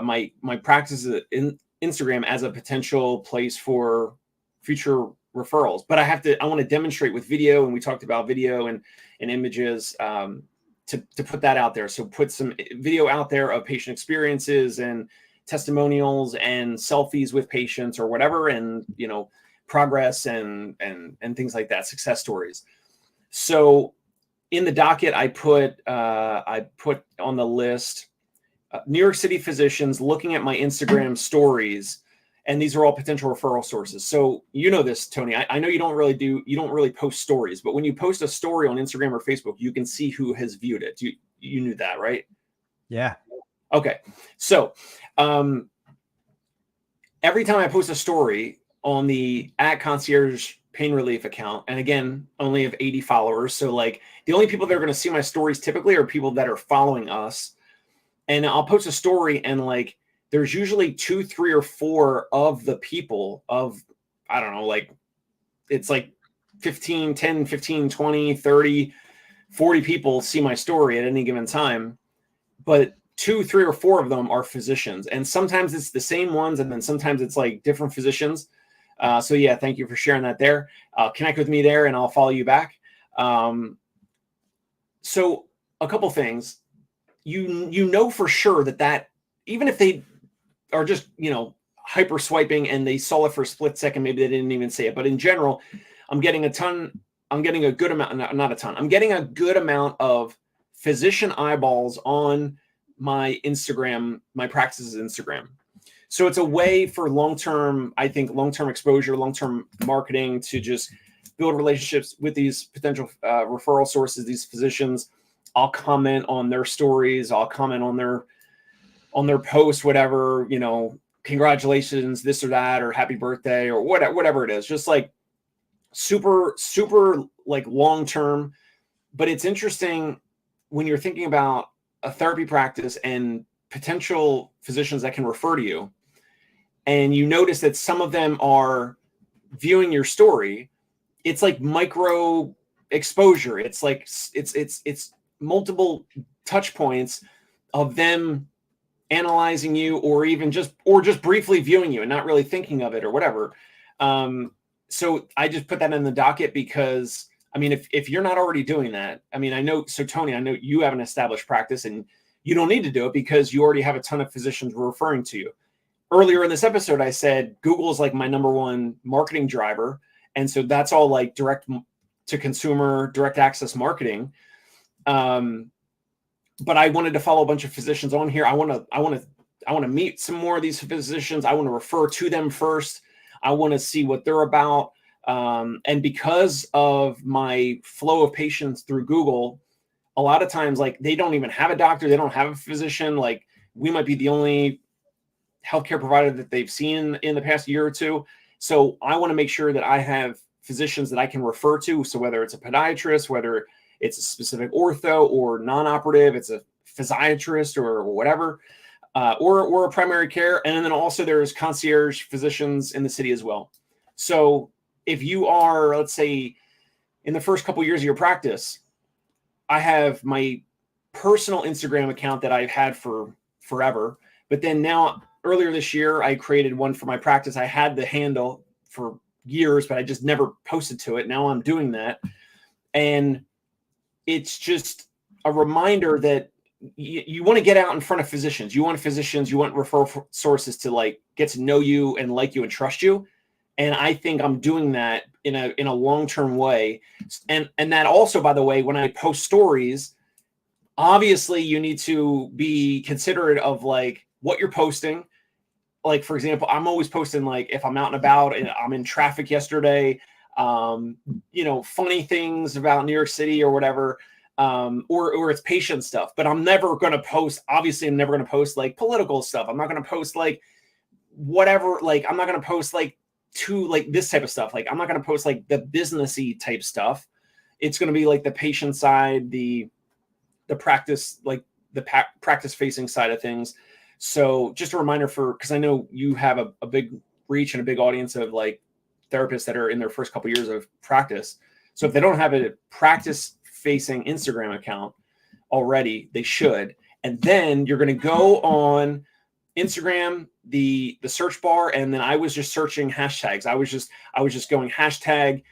my practice in Instagram as a potential place for future referrals, but I want to demonstrate with video, and we talked about video and images to put that out there. So put some video out there of patient experiences and testimonials and selfies with patients or whatever, and progress and things like that, success stories. So in the docket, I put on the list New York City physicians looking at my Instagram stories. And these are all potential referral sources. So this, Tony. I know you don't really post stories, but when you post a story on Instagram or Facebook, you can see who has viewed it. You knew that, right?
Yeah.
Okay. So every time I post a story on the at Concierge Pain Relief account, and again, only have 80 followers. So like the only people that are going to see my stories typically are people that are following us. And I'll post a story, and like, there's usually 2, 3, or 4 of the people of, I don't know, like it's like 10, 15, 20, 30, 40 people see my story at any given time. But 2, 3, or 4 of them are physicians. And sometimes it's the same ones. And then sometimes it's like different physicians. So yeah, thank you for sharing that there. Connect with me there and I'll follow you back. So a couple things, for sure that even if they are just, hyper swiping and they saw it for a split second, maybe they didn't even say it, but in general, I'm getting a good amount of physician eyeballs on my Instagram, my practice's Instagram. So it's a way for long-term exposure, long-term marketing, to just build relationships with these potential referral sources, these physicians. I'll comment on their stories. I'll comment on their posts, whatever, congratulations, this or that, or happy birthday, or whatever it is. Just like super, super like long-term. But it's interesting when you're thinking about a therapy practice and potential physicians that can refer to you, and you notice that some of them are viewing your story. It's like micro exposure. It's like it's multiple touch points of them analyzing you, or just briefly viewing you and not really thinking of it or whatever. So I just put that in the docket because, I mean, if you're not already doing that, I mean, Tony, I know you have an established practice and you don't need to do it because you already have a ton of physicians referring to you. Earlier in this episode, I said Google is like my number one marketing driver. And so that's all like direct to consumer, direct access marketing. But I wanted to follow a bunch of physicians on here. I want to meet some more of these physicians. I want to refer to them first. I want to see what they're about. And because of my flow of patients through Google, a lot of times, like, they don't even have a doctor, they don't have a physician. Like, we might be the only healthcare provider that they've seen in the past year or two. So I want to make sure that I have physicians that I can refer to. So whether it's a podiatrist, whether it's a specific ortho or non-operative, it's a physiatrist or whatever, or a primary care. And then also there's concierge physicians in the city as well. So if you are, let's say, in the first couple of years of your practice, I have my personal Instagram account that I've had for forever. But then now, earlier this year, I created one for my practice. I had the handle for years, but I just never posted to it. Now I'm doing that. And it's just a reminder that you want to get out in front of physicians. You want physicians, you want referral sources to like get to know you and like you and trust you. And I think I'm doing that in a long-term way. And that also, by the way, when I post stories, obviously you need to be considerate of like what you're posting. Like, for example, I'm always posting, like, if I'm out and about and I'm in traffic yesterday, funny things about New York City or whatever, or it's patient stuff. But I'm never going to post, obviously, I'm never going to post like political stuff. I'm not going to post like whatever, like, I'm not going to post like this type of stuff. Like, I'm not going to post like the businessy type stuff. It's going to be like the patient side, the practice, like the practice facing side of things. So just a reminder because I know you have a big reach and a big audience of like therapists that are in their first couple of years of practice. So if they don't have a practice facing Instagram account already, they should. And then you're going to go on Instagram, the search bar. And then I was just searching hashtags. I was just going hashtag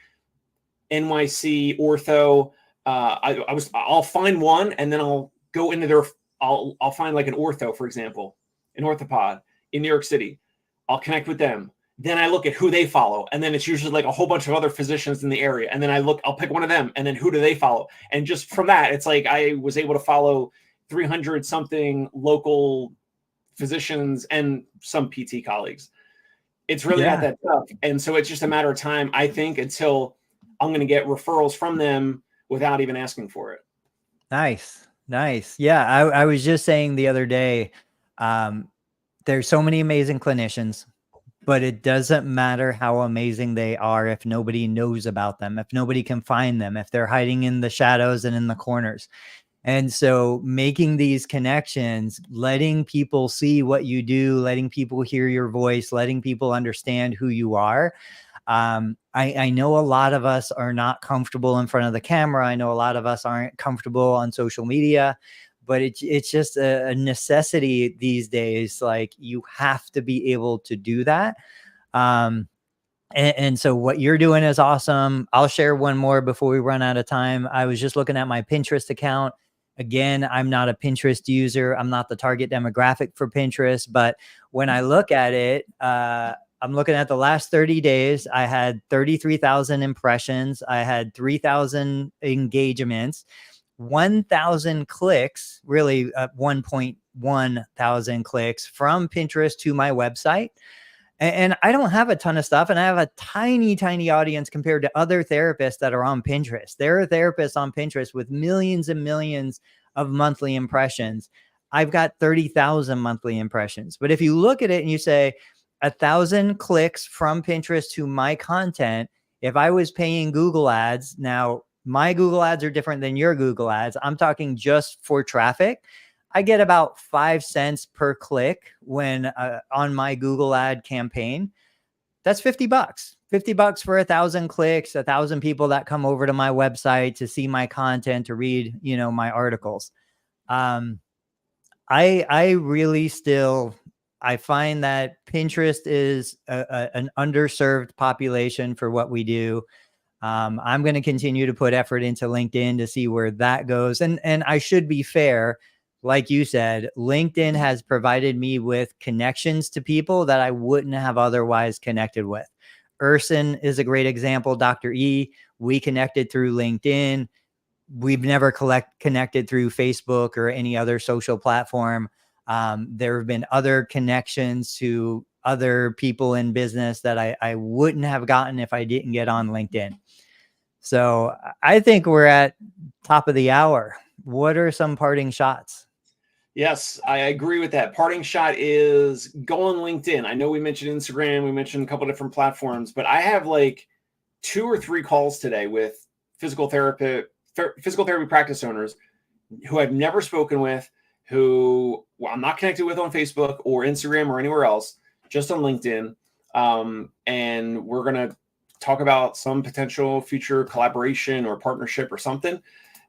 NYC ortho. I'll find one and then I'll go into I'll find like an ortho, for example, an orthopod in New York City. I'll connect with them. Then I look at who they follow. And then it's usually like a whole bunch of other physicians in the area. And then I'll pick one of them. And then who do they follow? And just from that, it's like I was able to follow 300 something local physicians and some PT colleagues. It's really not that tough. And so it's just a matter of time, I think, until I'm going to get referrals from them without even asking for it.
Nice. Yeah. I was just saying the other day, there's so many amazing clinicians, but it doesn't matter how amazing they are if nobody knows about them, if nobody can find them, if they're hiding in the shadows and in the corners. And so making these connections, letting people see what you do, letting people hear your voice, letting people understand who you are. I know a lot of us are not comfortable in front of the camera. I know a lot of us aren't comfortable on social media, but it's just a necessity these days. Like, you have to be able to do that. And so what you're doing is awesome. I'll share one more before we run out of time. I was just looking at my Pinterest account. Again, I'm not a Pinterest user. I'm not the target demographic for Pinterest, but when I look at it, I'm looking at the last 30 days. I had 33,000 impressions. I had 3,000 engagements, 1,000 clicks, really 1.1 thousand clicks from Pinterest to my website. And I don't have a ton of stuff, and I have a tiny, tiny audience compared to other therapists that are on Pinterest. There are therapists on Pinterest with millions and millions of monthly impressions. I've got 30,000 monthly impressions. But if you look at it and you say 1,000 clicks from Pinterest to my content, if I was paying Google ads, now my Google ads are different than your Google ads. I'm talking just for traffic. I get about 5 cents per click when on my Google ad campaign. That's $50. $50 for 1,000 clicks, 1,000 people that come over to my website to see my content, to read, my articles. I really still, I find that Pinterest is an underserved population for what we do. I'm going to continue to put effort into LinkedIn to see where that goes. And I should be fair. Like you said, LinkedIn has provided me with connections to people that I wouldn't have otherwise connected with. Urson is a great example. Dr. E, we connected through LinkedIn. We've never connected through Facebook or any other social platform. There have been other connections to other people in business that I wouldn't have gotten if I didn't get on LinkedIn. So I think we're at top of the hour. What are some parting shots?
Yes, I agree with that. Parting shot is go on LinkedIn. I know we mentioned Instagram, we mentioned a couple different platforms, but I have like 2 or 3 calls today with physical therapy practice owners who I've never spoken with, who I'm not connected with on Facebook or Instagram or anywhere else, just on LinkedIn. And we're going to talk about some potential future collaboration or partnership or something.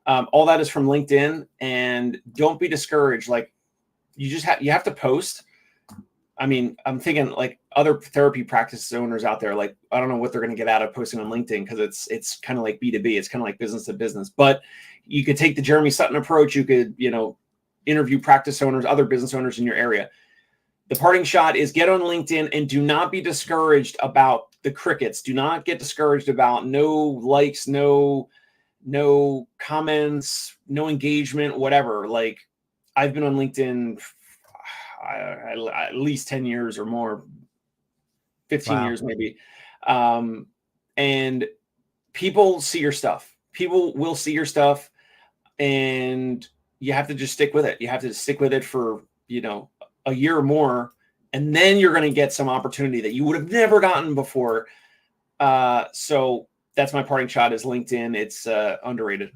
All that is from LinkedIn, and don't be discouraged. Like, you have to post. I mean, I'm thinking like other therapy practice owners out there, like, I don't know what they're going to get out of posting on LinkedIn, because it's kind of like B2B. It's kind of like business to business, but you could take the Jeremy Sutton approach. You could, interview practice owners, other business owners in your area. The parting shot is get on LinkedIn, and do not be discouraged about the crickets. Do not get discouraged about no likes, no comments, no engagement, whatever. Like, I've been on LinkedIn at least 10 years or more, 15
Wow.
years maybe. And people see your stuff. People will see your stuff, and you have to just stick with it. You have to stick with it for, a year or more, and then you're going to get some opportunity that you would have never gotten before. So that's my parting shot, is LinkedIn. It's underrated.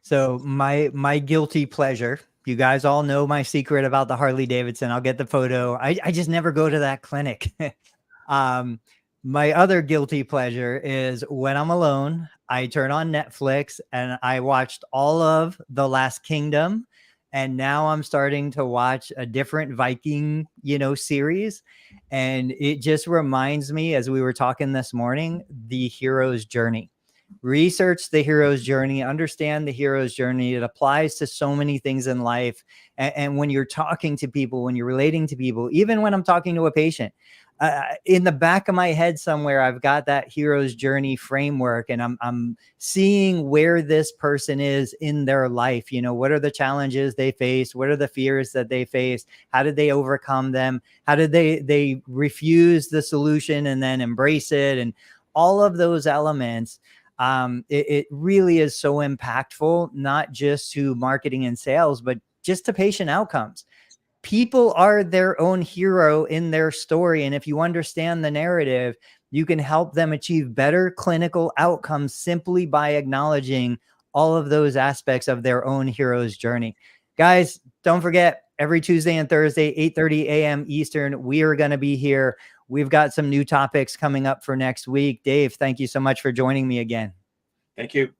So my guilty pleasure. You guys all know my secret about the Harley Davidson. I'll get the photo. I just never go to that clinic. My other guilty pleasure is when I'm alone, I turn on Netflix and I watched all of The Last Kingdom. And now I'm starting to watch a different Viking, series. And it just reminds me, as we were talking this morning, the hero's journey. Research the hero's journey, understand the hero's journey. It applies to so many things in life. And when you're talking to people, when you're relating to people, even when I'm talking to a patient, in the back of my head somewhere, I've got that hero's journey framework, and I'm seeing where this person is in their life. What are the challenges they face? What are the fears that they face? How did they overcome them? How did they refuse the solution and then embrace it? And all of those elements. It really is so impactful, not just to marketing and sales, but just to patient outcomes. People are their own hero in their story. And if you understand the narrative, you can help them achieve better clinical outcomes simply by acknowledging all of those aspects of their own hero's journey. Guys, don't forget, every Tuesday and Thursday, 8:30 a.m. Eastern, we are going to be here. We've got some new topics coming up for next week. Dave, thank you so much for joining me again.
Thank you.